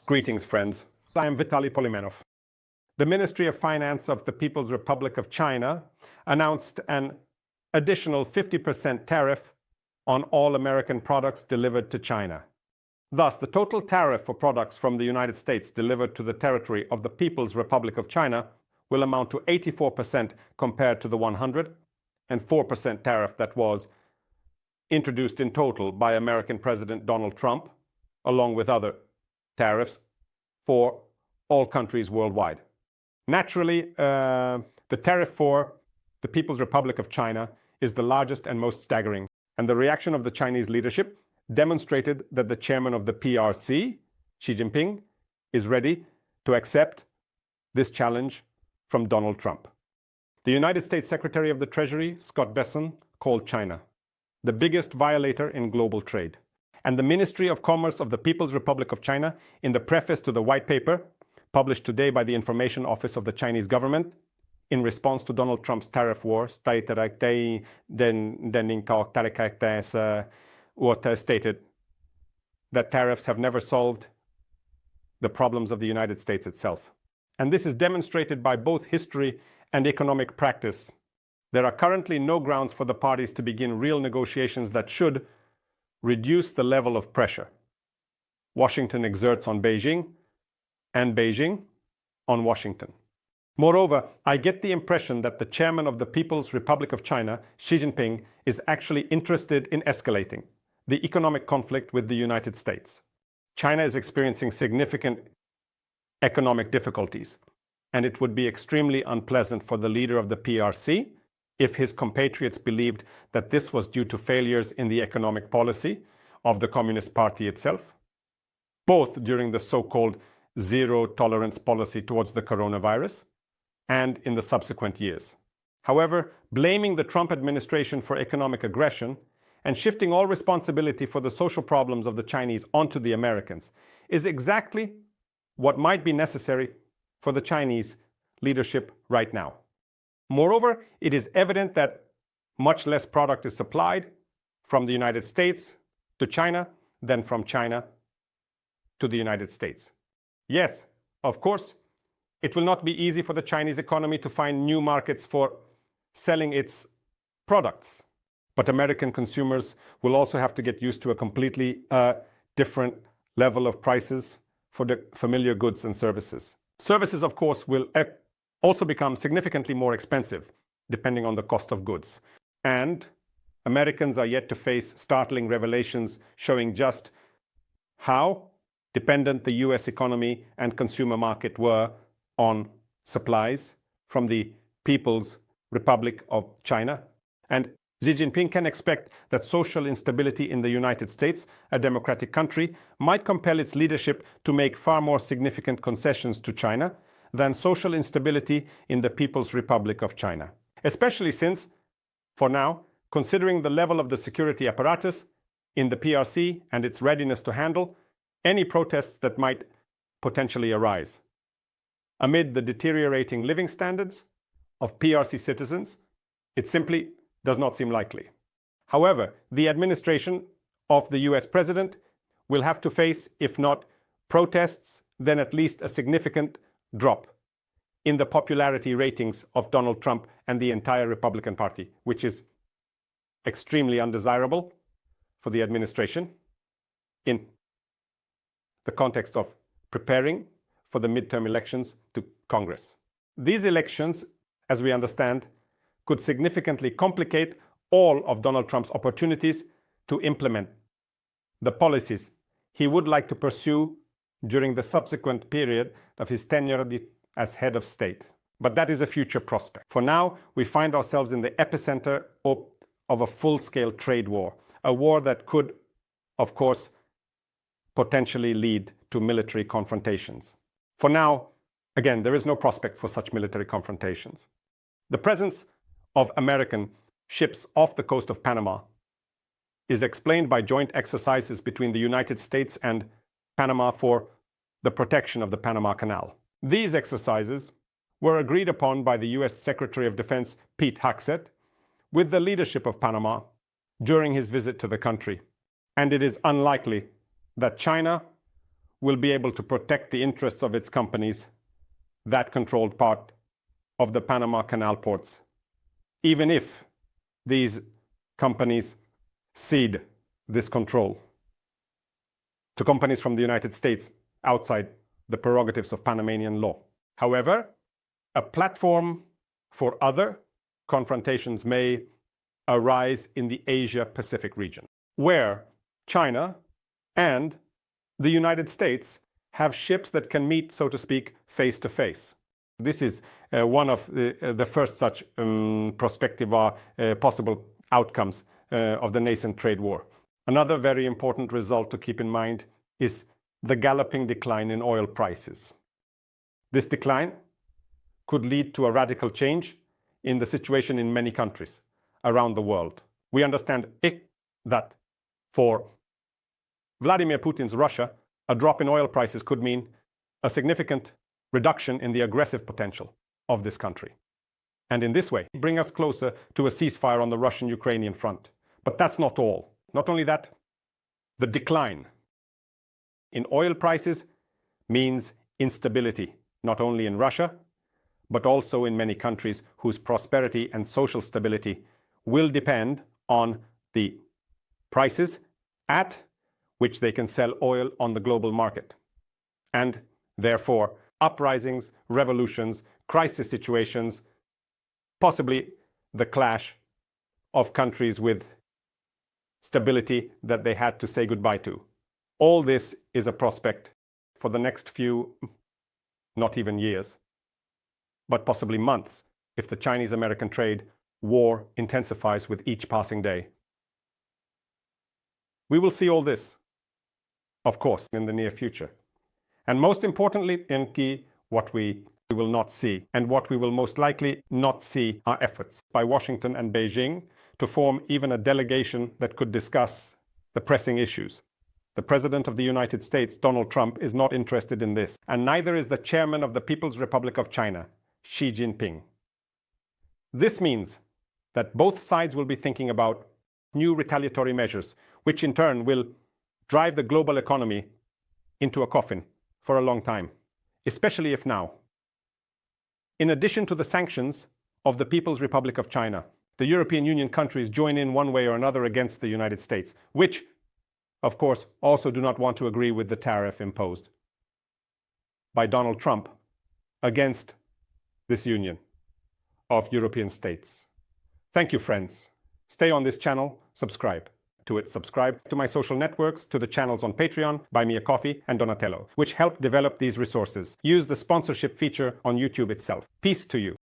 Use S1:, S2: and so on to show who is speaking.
S1: Greetings, friends. I am Vitaly Polymenov. The Ministry of Finance of the People's Republic of China announced an additional 50% tariff on all American products delivered to China. Thus, the total tariff for products from the United States delivered to the territory of the People's Republic of China will amount to 84% compared to the 104% tariff that was introduced in total by American President Donald Trump, along with other tariffs for all countries worldwide. Naturally, the tariff for the People's Republic of China is the largest and most staggering, and the reaction of the Chinese leadership demonstrated that the chairman of the PRC, Xi Jinping, is ready to accept this challenge from Donald Trump. The United States Secretary of the Treasury, Scott Bessent, called China the biggest violator in global trade. And the Ministry of Commerce of the People's Republic of China, in the preface to the white paper published today by the Information Office of the Chinese government, in response to Donald Trump's tariff war, stated that tariffs have never solved the problems of the United States itself. And this is demonstrated by both history and economic practice. There are currently no grounds for the parties to begin real negotiations that should reduce the level of pressure Washington exerts on Beijing and Beijing on Washington. Moreover, I get the impression that the chairman of the People's Republic of China, Xi Jinping, is actually interested in escalating the economic conflict with the United States. China is experiencing significant economic difficulties, and it would be extremely unpleasant for the leader of the PRC if his compatriots believed that this was due to failures in the economic policy of the Communist Party itself, both during the so-called zero-tolerance policy towards the coronavirus and in the subsequent years. However, blaming the Trump administration for economic aggression and shifting all responsibility for the social problems of the Chinese onto the Americans is exactly what might be necessary for the Chinese leadership right now. Moreover, it is evident that much less product is supplied from the United States to China than from China to the United States. Yes, of course, it will not be easy for the Chinese economy to find new markets for selling its products. But American consumers will also have to get used to a completely different level of prices for the familiar goods and services. Services, of course, will also become significantly more expensive, depending on the cost of goods. And Americans are yet to face startling revelations showing just how dependent the US economy and consumer market were on supplies from the People's Republic of China. And Xi Jinping can expect that social instability in the United States, a democratic country, might compel its leadership to make far more significant concessions to China than social instability in the People's Republic of China. Especially since, for now, considering the level of the security apparatus in the PRC and its readiness to handle any protests that might potentially arise. Amid the deteriorating living standards of PRC citizens, it simply does not seem likely. However, the administration of the US president will have to face, if not protests, then at least a significant drop in the popularity ratings of Donald Trump and the entire Republican Party, which is extremely undesirable for the administration in the context of preparing for the midterm elections to Congress. These elections, as we understand, could significantly complicate all of Donald Trump's opportunities to implement the policies he would like to pursue during the subsequent period of his tenure as head of state. But that is a future prospect. For now, we find ourselves in the epicenter of a full-scale trade war, a war that could, of course, potentially lead to military confrontations. For now, again, there is no prospect for such military confrontations. The presence of American ships off the coast of Panama is explained by joint exercises between the United States and Panama for the protection of the Panama Canal. These exercises were agreed upon by the US Secretary of Defense Pete Hegseth with the leadership of Panama during his visit to the country. And it is unlikely that China will be able to protect the interests of its companies that controlled part of the Panama Canal ports, even if these companies cede this control to companies from the United States outside the prerogatives of Panamanian law. However, a platform for other confrontations may arise in the Asia-Pacific region, where China and the United States have ships that can meet, so to speak, face to face. This is one of the first such prospective possible outcomes of the nascent trade war. Another very important result to keep in mind is the galloping decline in oil prices. This decline could lead to a radical change in the situation in many countries around the world. We understand that for Vladimir Putin's Russia, a drop in oil prices could mean a significant reduction in the aggressive potential of this country. And in this way, bring us closer to a ceasefire on the Russian-Ukrainian front. But that's not all. Not only that, the decline in oil prices means instability, not only in Russia, but also in many countries whose prosperity and social stability will depend on the prices at which they can sell oil on the global market. And therefore, uprisings, revolutions, crisis situations, possibly the clash of countries with stability that they had to say goodbye to. All this is a prospect for the next few, not even years, but possibly months, if the Chinese-American trade war intensifies with each passing day. We will see all this, of course, in the near future. And most importantly, what we will not see, and what we will most likely not see, are efforts by Washington and Beijing to form even a delegation that could discuss the pressing issues. The President of the United States, Donald Trump, is not interested in this, and neither is the Chairman of the People's Republic of China, Xi Jinping. This means that both sides will be thinking about new retaliatory measures, which in turn will drive the global economy into a coffin for a long time, especially if now, in addition to the sanctions of the People's Republic of China, the European Union countries join in one way or another against the United States, which, of course, also do not want to agree with the tariff imposed by Donald Trump against this union of European states. Thank you, friends. Stay on this channel, subscribe to it. Subscribe to my social networks, to the channels on Patreon, Buy Me a Coffee, and Donatello, which help develop these resources. Use the sponsorship feature on YouTube itself. Peace to you.